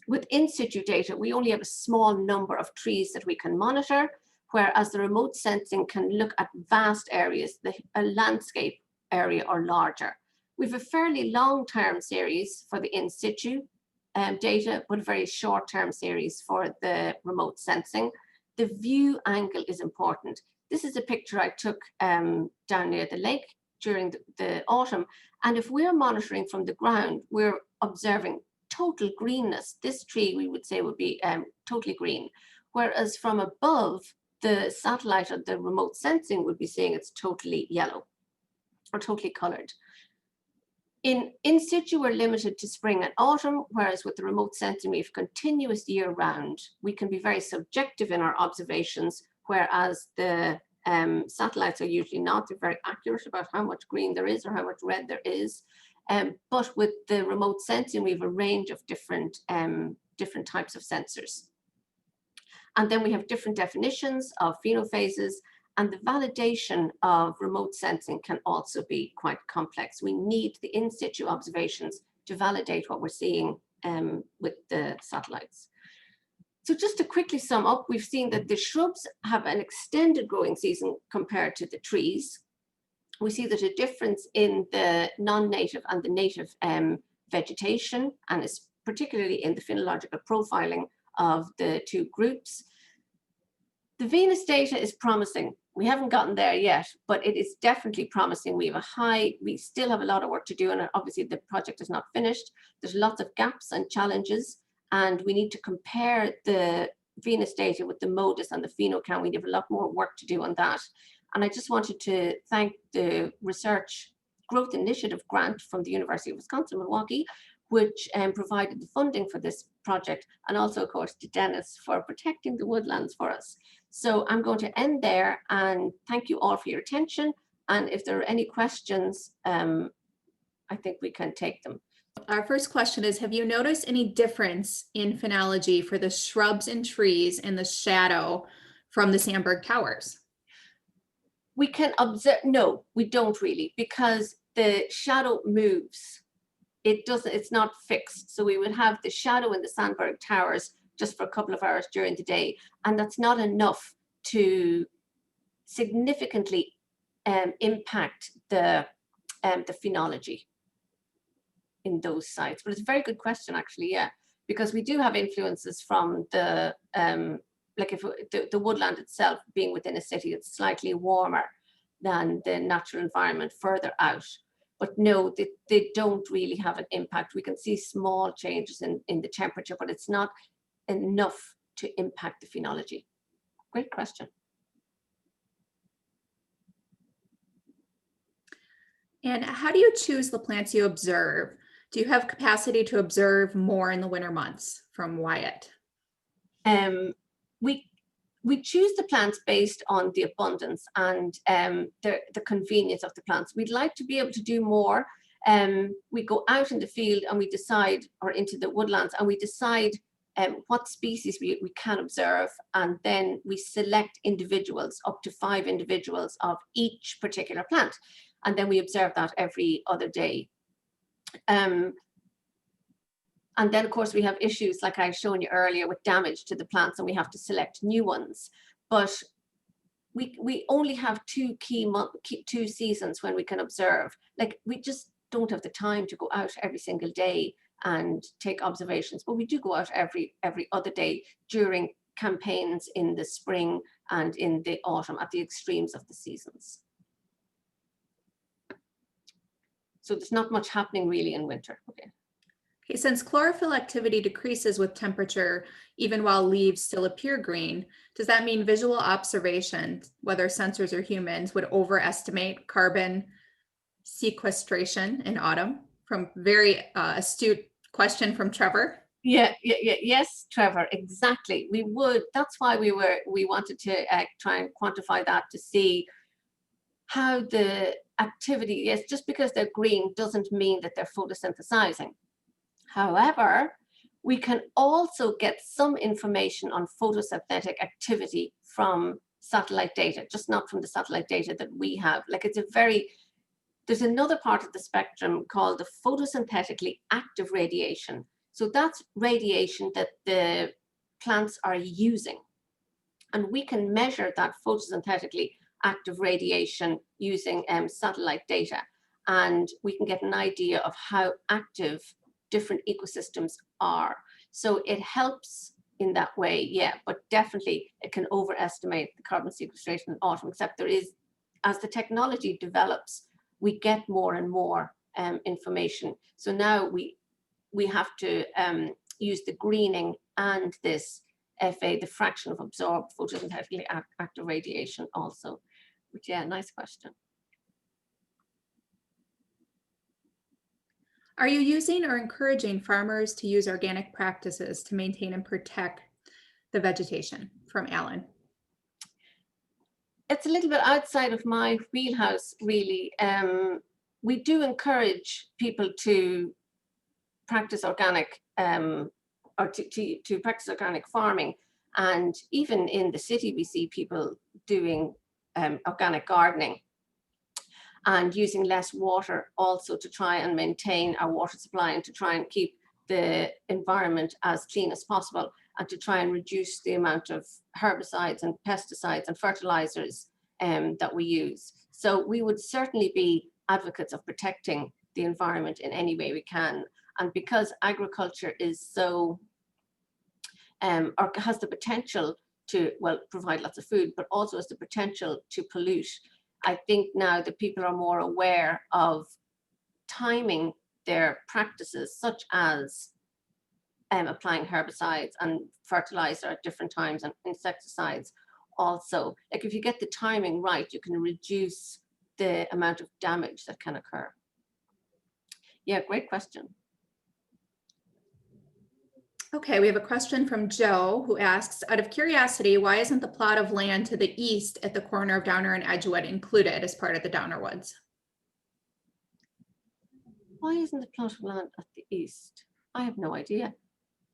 with in situ data, we only have a small number of trees that we can monitor, whereas the remote sensing can look at vast areas, a landscape area or larger. We have a fairly long-term series for the in situ data, but a very short-term series for the remote sensing. The view angle is important. This is a picture I took down near the lake during the autumn. And if we're monitoring from the ground, we're observing total greenness. This tree, we would say, would be totally green. Whereas from above, the satellite or the remote sensing would be saying it's totally yellow or totally colored. In situ, we're limited to spring and autumn, whereas with the remote sensing, we have continuous year round. We can be very subjective in our observations, whereas the satellites are usually not. They're very accurate about how much green there is or how much red there is. But with the remote sensing, we have a range of different types of sensors. And then we have different definitions of phenophases, and the validation of remote sensing can also be quite complex. We need the in situ observations to validate what we're seeing with the satellites. So just to quickly sum up, we've seen that the shrubs have an extended growing season compared to the trees. We see there's a difference in the non-native and the native vegetation, and it's particularly in the phenological profiling of the two groups. The VENUS data is promising. We haven't gotten there yet, but it is definitely promising. We still have a lot of work to do, and obviously the project is not finished. There's lots of gaps and challenges, and we need to compare the VENUS data with the MODIS and the PHENOCAM. We have a lot more work to do on that. And I just wanted to thank the research Growth Initiative grant from the University of Wisconsin-Milwaukee, which provided the funding for this project, and also, of course, to Dennis for protecting the woodlands for us. So I'm going to end there and thank you all for your attention. And if there are any questions, I think we can take them. Our first question is, have you noticed any difference in phenology for the shrubs and trees in the shadow from the Sandberg towers? We can observe, no, we don't really, because the shadow moves. It doesn't, it's not fixed. So we would have the shadow in the Sandberg towers just for a couple of hours during the day. And that's not enough to significantly impact the phenology in those sites. But it's a very good question, actually, yeah, because we do have influences from the, like if the woodland itself being within a city, it's slightly warmer than the natural environment further out. But no, they don't really have an impact. We can see small changes in the temperature, but it's not enough to impact the phenology. Great question. And how do you choose the plants you observe? Do you have capacity to observe more in the winter months? From Wyatt. We choose the plants based on the abundance and the convenience of the plants. We'd like to be able to do more. We go out in the field and we decide, or into the woodlands, and we decide what species we can observe, and then we select individuals, up to 5 individuals of each particular plant, and then we observe that every other day. And then, of course, we have issues like I've shown you earlier with damage to the plants, and we have to select new ones. But we only have two seasons when we can observe. Like, we just don't have the time to go out every single day and take observations, but we do go out every other day during campaigns in the spring and in the autumn at the extremes of the seasons. So there's not much happening really in winter. Okay. Okay, since chlorophyll activity decreases with temperature, even while leaves still appear green, does that mean visual observation, whether sensors or humans, would overestimate carbon sequestration in autumn? From very astute question from Trevor. Yes, Trevor, exactly. We would. That's why we wanted to try and quantify that, to see how the activity. Yes, just because they're green doesn't mean that they're photosynthesizing. However, we can also get some information on photosynthetic activity from satellite data, just not from the satellite data that we have. Like, it's a very, there's another part of the spectrum called the photosynthetically active radiation. So that's radiation that the plants are using. And we can measure that photosynthetically active radiation using satellite data. And we can get an idea of how active different ecosystems are. So it helps in that way, yeah, but definitely it can overestimate the carbon sequestration in autumn, except there is, as the technology develops, we get more and more information. So now we have to use the greening and this FA, the fraction of absorbed photosynthetically active radiation also. But yeah, nice question. Are you using or encouraging farmers to use organic practices to maintain and protect the vegetation? From Alan. It's a little bit outside of my wheelhouse, really. We do encourage people to practice organic or to practice organic farming. And even in the city, we see people doing organic gardening and using less water also to try and maintain our water supply and to try and keep the environment as clean as possible and to try and reduce the amount of herbicides and pesticides and fertilizers that we use. So we would certainly be advocates of protecting the environment in any way we can. And because agriculture is so, or has the potential to, well, provide lots of food, but also has the potential to pollute, I think now that people are more aware of timing their practices, such as applying herbicides and fertilizer at different times and insecticides also. Like, if you get the timing right, you can reduce the amount of damage that can occur. Yeah, great question. Okay, we have a question from Joe who asks, out of curiosity, why isn't the plot of land to the east at the corner of Downer and Edgewood included as part of the Downer Woods? Why isn't the plot of land at the east? I have no idea.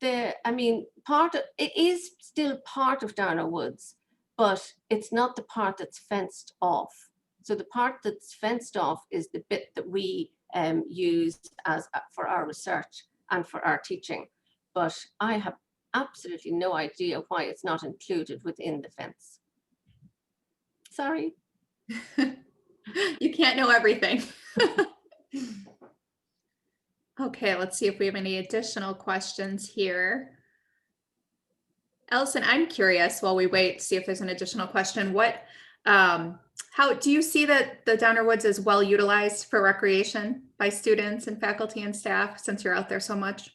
It is still part of Downer Woods, but it's not the part that's fenced off. So the part that's fenced off is the bit that we use for our research and for our teaching. But I have absolutely no idea why it's not included within the fence. Sorry. You can't know everything. Okay, let's see if we have any additional questions here. Alison, I'm curious while we wait to see if there's an additional question. How do you see that the Downer Woods is well utilized for recreation by students and faculty and staff since you're out there so much?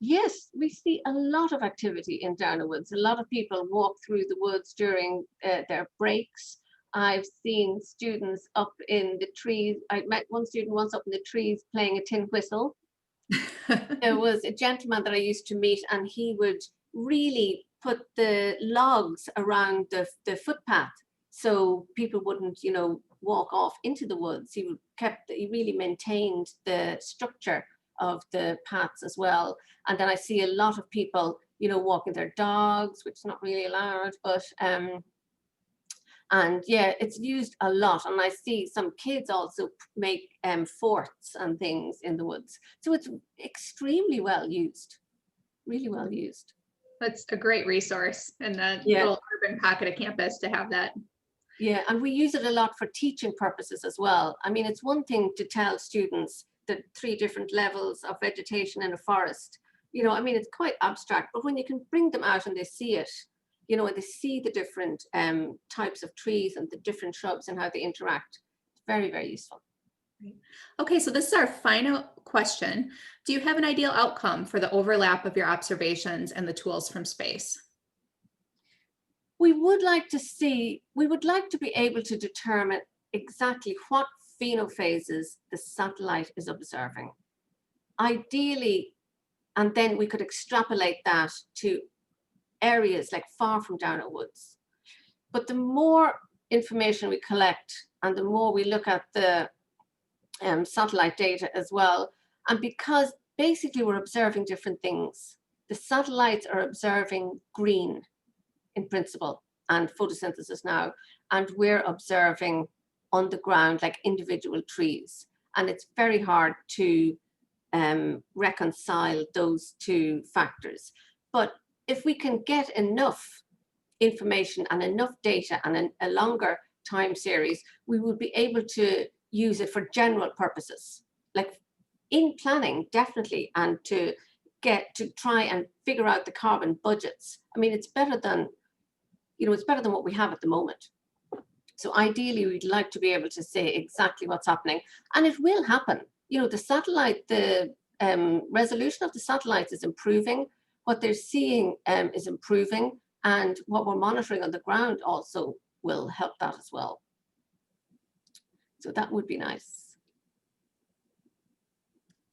Yes, we see a lot of activity in Downer Woods. A lot of people walk through the woods during their breaks. I've seen students up in the trees. I met one student once up in the trees playing a tin whistle. There was a gentleman that I used to meet, and he would really put the logs around the footpath so people wouldn't, walk off into the woods. He really maintained the structure of the paths as well. And then I see a lot of people, walking their dogs, which is not really allowed, but and yeah, it's used a lot. And I see some kids also make forts and things in the woods. So it's extremely well used, really well used. That's a great resource in the little urban pocket of campus to have that. Yeah, and we use it a lot for teaching purposes as well. I mean, it's one thing to tell students the 3 different levels of vegetation in a forest. It's quite abstract, but when you can bring them out and they see it, and they see the different types of trees and the different shrubs and how they interact, it's very, very useful. Okay, so this is our final question. Do you have an ideal outcome for the overlap of your observations and the tools from space? We would like to be able to determine exactly what phenophases the satellite is observing. Ideally, and then we could extrapolate that to areas like far from Downer Woods. But the more information we collect and the more we look at the satellite data as well, and because basically we're observing different things, the satellites are observing green in principle and photosynthesis now, and we're observing on the ground like individual trees. And it's very hard to reconcile those 2 factors. But if we can get enough information and enough data and a longer time series, we will be able to use it for general purposes, like in planning, definitely, and to try and figure out the carbon budgets. I mean, it's better than, it's better than what we have at the moment. So ideally, we'd like to be able to say exactly what's happening, and it will happen. The satellite, the resolution of the satellites is improving. What they're seeing is improving, and what we're monitoring on the ground also will help that as well. So that would be nice.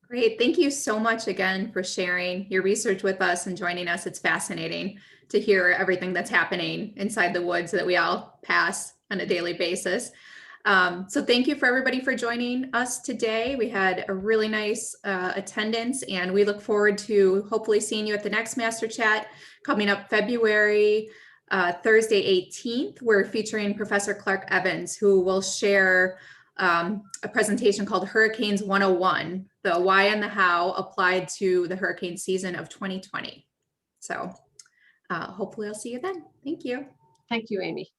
Great. Thank you so much again for sharing your research with us and joining us. It's fascinating to hear everything that's happening inside the woods that we all pass on a daily basis. So thank you for everybody for joining us today. We had a really nice attendance, and we look forward to hopefully seeing you at the next Master Chat coming up February Thursday 18th. We're featuring Professor Clark Evans, who will share a presentation called Hurricanes 101, the why and the how applied to the hurricane season of 2020. So hopefully I'll see you then. Thank you. Thank you, Amy.